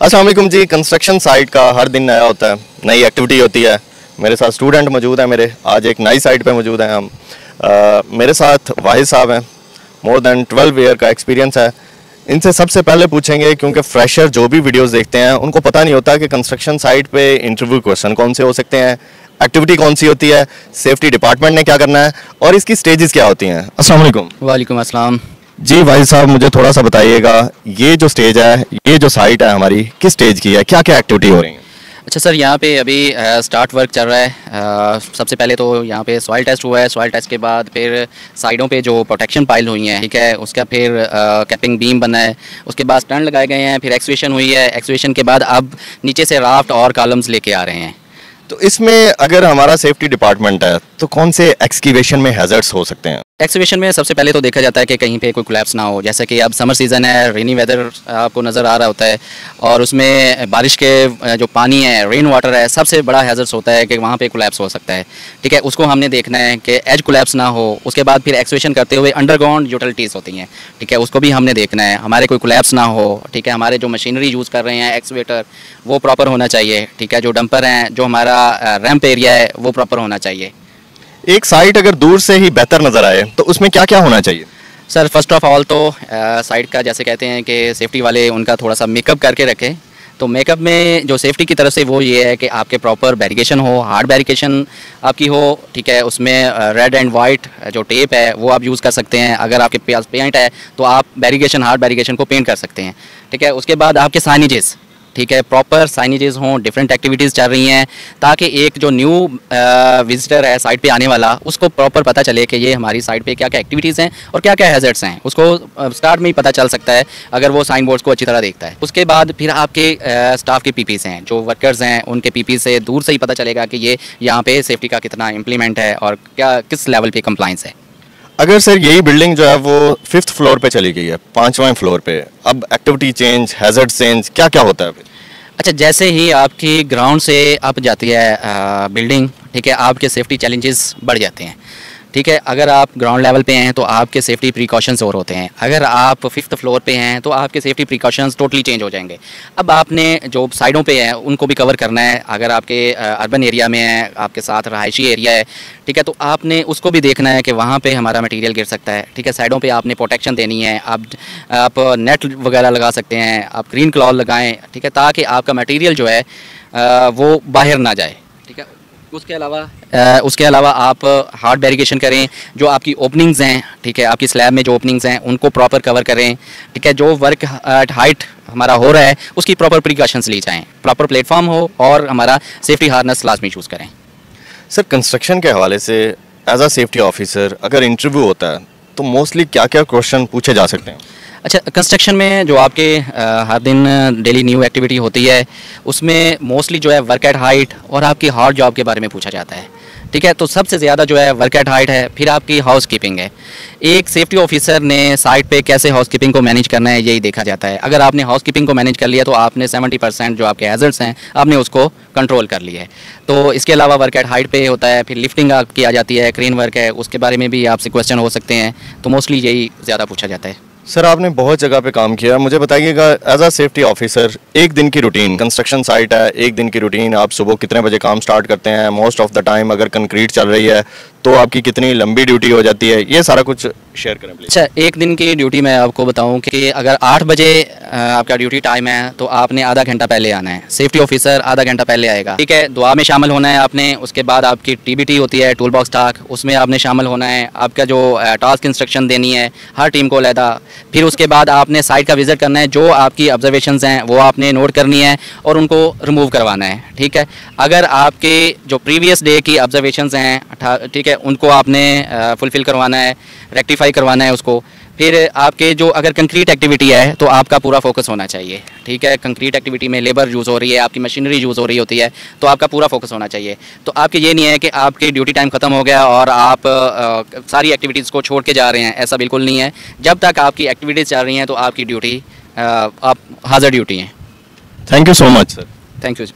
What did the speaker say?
अस्सलाम वालेकुम जी। Construction site का हर दिन नया होता है, नई एक्टिविटी होती है। मेरे साथ स्टूडेंट मौजूद हैं मेरे, आज एक नई साइट पे मौजूद हैं हम। मेरे साथ वाहिद साहब हैं, मोर देन 12 ईयर का एक्सपीरियंस है। इनसे सबसे पहले पूछेंगे, क्योंकि फ्रेशर जो भी वीडियोस देखते हैं उनको पता नहीं होता कि कंस्ट्रक्शन साइट पे इंटरव्यू क्वेश्चन कौन से हो सकते हैं, एक्टिविटी कौन सी होती है, सेफ्टी डिपार्टमेंट ने क्या करना है और इसकी स्टेजेस क्या होती हैं। अस्सलाम वालेकुम। वालेकुम अस्सलाम। जी वाहिद साहब, मुझे थोड़ा सा बताइएगा, ये जो स्टेज है, ये जो साइट है हमारी, किस स्टेज की है, क्या क्या एक्टिविटी हो रही है? अच्छा सर, यहाँ पे अभी स्टार्ट वर्क चल रहा है। सबसे पहले तो यहाँ पे सॉइल टेस्ट हुआ है। सॉइल टेस्ट के बाद फिर साइडों पे जो प्रोटेक्शन पाइल हुई हैं, ठीक है, उसका फिर कैपिंग बीम बना है। उसके बाद स्टैंड लगाए गए हैं, फिर एक्सवेशन हुई है। एक्सवेशन के बाद अब नीचे से राफ्ट और कॉलम्स लेके आ रहे हैं। तो इसमें अगर हमारा सेफ्टी डिपार्टमेंट है तो कौन से एक्सकीवेशन में हैजर्ड्स हो सकते हैं? एक्सवेशन में सबसे पहले तो देखा जाता है कि कहीं पे कोई कोलैप्स ना हो। जैसे कि अब समर सीज़न है, रेनी वेदर आपको नज़र आ रहा होता है और उसमें बारिश के जो पानी है, रेन वाटर है, सबसे बड़ा हैजर्ड्स होता है कि वहाँ पे कोलैप्स हो सकता है। ठीक है, उसको हमने देखना है कि एज कोलैप्स ना हो। उसके बाद फिर एक्सवेशन करते हुए अंडरग्राउंड यूटिलिटीज़ होती हैं, ठीक है, उसको भी हमने देखना है, हमारे कोई कोलैप्स ना हो। ठीक है, हमारे जो मशीनरी यूज़ कर रहे हैं, एक्सवेटर, वो प्रॉपर होना चाहिए। ठीक है, जो डंपर हैं, जो हमारा रैंप एरिया है, वो प्रॉपर होना चाहिए। एक साइट अगर दूर से ही बेहतर नज़र आए तो उसमें क्या क्या होना चाहिए? सर फर्स्ट ऑफ ऑल तो साइट का जैसे कहते हैं कि सेफ्टी वाले उनका थोड़ा सा मेकअप करके रखें। तो मेकअप में जो सेफ्टी की तरफ से वो ये है कि आपके प्रॉपर बैरिकेशन हो, हार्ड बैरिकेशन आपकी हो। ठीक है, उसमें रेड एंड वाइट जो टेप है वो आप यूज़ कर सकते हैं। अगर आपके पास पेंट है तो आप बैरिकेशन, हार्ड बैरिकेशन को पेंट कर सकते हैं। ठीक है, उसके बाद आपके साइनेजेस, ठीक है, प्रॉपर साइनेजेस हों। डिफरेंट एक्टिविटीज़ चल रही हैं ताकि एक जो न्यू विजिटर है साइट पे आने वाला, उसको प्रॉपर पता चले कि ये हमारी साइट पे क्या क्या एक्टिविटीज़ हैं और क्या क्या हैजर्ड्स हैं। उसको स्टार्ट में ही पता चल सकता है अगर वो साइन बोर्ड्स को अच्छी तरह देखता है। उसके बाद फिर आपके स्टाफ के पीपीस हैं, जो वर्कर्स हैं, उनके पीपी से दूर से ही पता चलेगा कि ये यहाँ पे सेफ्टी का कितना इम्प्लीमेंट है और क्या किस लेवल पे कंप्लाइंस है। अगर सर यही बिल्डिंग जो है वो 5th फ्लोर पे चली गई है, 5वां फ्लोर पे, अब एक्टिविटी चेंज, हैजर्ड चेंज, क्या क्या होता है फिर? अच्छा, जैसे ही आपकी ग्राउंड से अप जाती है बिल्डिंग, ठीक है, आपके सेफ्टी चैलेंजेस बढ़ जाते हैं। ठीक है, अगर आप ग्राउंड लेवल पे हैं तो आपके सेफ्टी प्रिकॉशंस और होते हैं। अगर आप 5th फ्लोर पे हैं तो आपके सेफ्टी प्रिकॉशंस टोटली चेंज हो जाएंगे। अब आपने जो साइडों पे हैं उनको भी कवर करना है। अगर आपके अर्बन एरिया में है, आपके साथ रहायशी एरिया है, ठीक है, तो आपने उसको भी देखना है कि वहाँ पे हमारा मटेरियल गिर सकता है। ठीक है, साइडों पे आपने प्रोटेक्शन देनी है। आप नेट वगैरह लगा सकते हैं, आप ग्रीन क्लॉथ लगाएं, ठीक है, ताकि आपका मटेरियल जो है वो बाहर ना जाए। ठीक है, उसके अलावा आप हार्ड बैरिकेशन करें। जो आपकी ओपनिंग्स हैं, ठीक है, आपकी स्लैब में जो ओपनिंग्स हैं उनको प्रॉपर कवर करें। ठीक है, जो वर्क हाइट हमारा हो रहा है उसकी प्रॉपर प्रिकॉशंस ली जाएँ, प्रॉपर प्लेटफॉर्म हो और हमारा सेफ्टी हार्नेस लाजमी चूज़ करें। सर कंस्ट्रक्शन के हवाले से एज अ सेफ्टी ऑफिसर अगर इंटरव्यू होता है तो मोस्टली क्या क्या क्वेश्चन पूछे जा सकते हैं? अच्छा, कंस्ट्रक्शन में जो आपके हर दिन डेली न्यू एक्टिविटी होती है उसमें मोस्टली जो है वर्क एट हाइट और आपकी हार्ड जॉब के बारे में पूछा जाता है। ठीक है, तो सबसे ज़्यादा जो है वर्क एट हाइट है, फिर आपकी हाउस कीपिंग है। एक सेफ्टी ऑफिसर ने साइट पे कैसे हाउस कीपिंग को मैनेज करना है यही देखा जाता है। अगर आपने हाउस कीपिंग को मैनेज कर लिया तो आपने 70% जो आपके हैजर्ड्स हैं आपने उसको कंट्रोल कर लिया है। तो इसके अलावा वर्क एट हाइट पे होता है, फिर लिफ्टिंग आपकी आ जाती है, क्रेन वर्क है, उसके बारे में भी आपसे क्वेश्चन हो सकते हैं। तो मोस्टली यही ज़्यादा पूछा जाता है। सर आपने बहुत जगह पे काम किया, मुझे बताइएगा एज अ सेफ्टी ऑफिसर एक दिन की रूटीन, कंस्ट्रक्शन साइट है, एक दिन की रूटीन, आप सुबह कितने बजे काम स्टार्ट करते हैं, मोस्ट ऑफ द टाइम अगर कंक्रीट चल रही है तो आपकी कितनी लंबी ड्यूटी हो जाती है, ये सारा कुछ शेयर करें प्लीज। अच्छा, एक दिन की ड्यूटी मैं आपको बताऊं कि अगर 8 बजे आपका ड्यूटी टाइम है तो आपने आधा घंटा पहले आना है। सेफ्टी ऑफिसर आधा घंटा पहले आएगा। ठीक है, दुआ में शामिल होना है आपने। उसके बाद आपकी TBT होती है, टूल बॉक्स टास्क, उसमें आपने शामिल होना है। आपका जो टास्क इंस्ट्रक्शन देनी है हर टीम को अलहदा। फिर उसके बाद आपने साइट का विजिट करना है, जो आपकी ऑब्जर्वेशंस हैं वो आपने नोट करनी है और उनको रिमूव करवाना है। ठीक है, अगर आपके जो प्रीवियस डे की ऑब्जर्वेशंस हैं, ठीक है, उनको आपने फुलफ़िल करवाना है, रेक्टिफाई करवाना है उसको। फिर आपके जो अगर कंक्रीट एक्टिविटी है तो आपका पूरा फोकस होना चाहिए। ठीक है, कंक्रीट एक्टिविटी में लेबर यूज़ हो रही है, आपकी मशीनरी यूज़ हो रही होती है, तो आपका पूरा फोकस होना चाहिए। तो आपके ये नहीं है कि आपकी ड्यूटी टाइम ख़त्म हो गया और आप सारी एक्टिविटीज़ को छोड़ के जा रहे हैं, ऐसा बिल्कुल नहीं है। जब तक आपकी एक्टिविटीज़ चल रही हैं तो आपकी ड्यूटी आप हाज़र ड्यूटी हैं। Thank you so much sir. Thank you.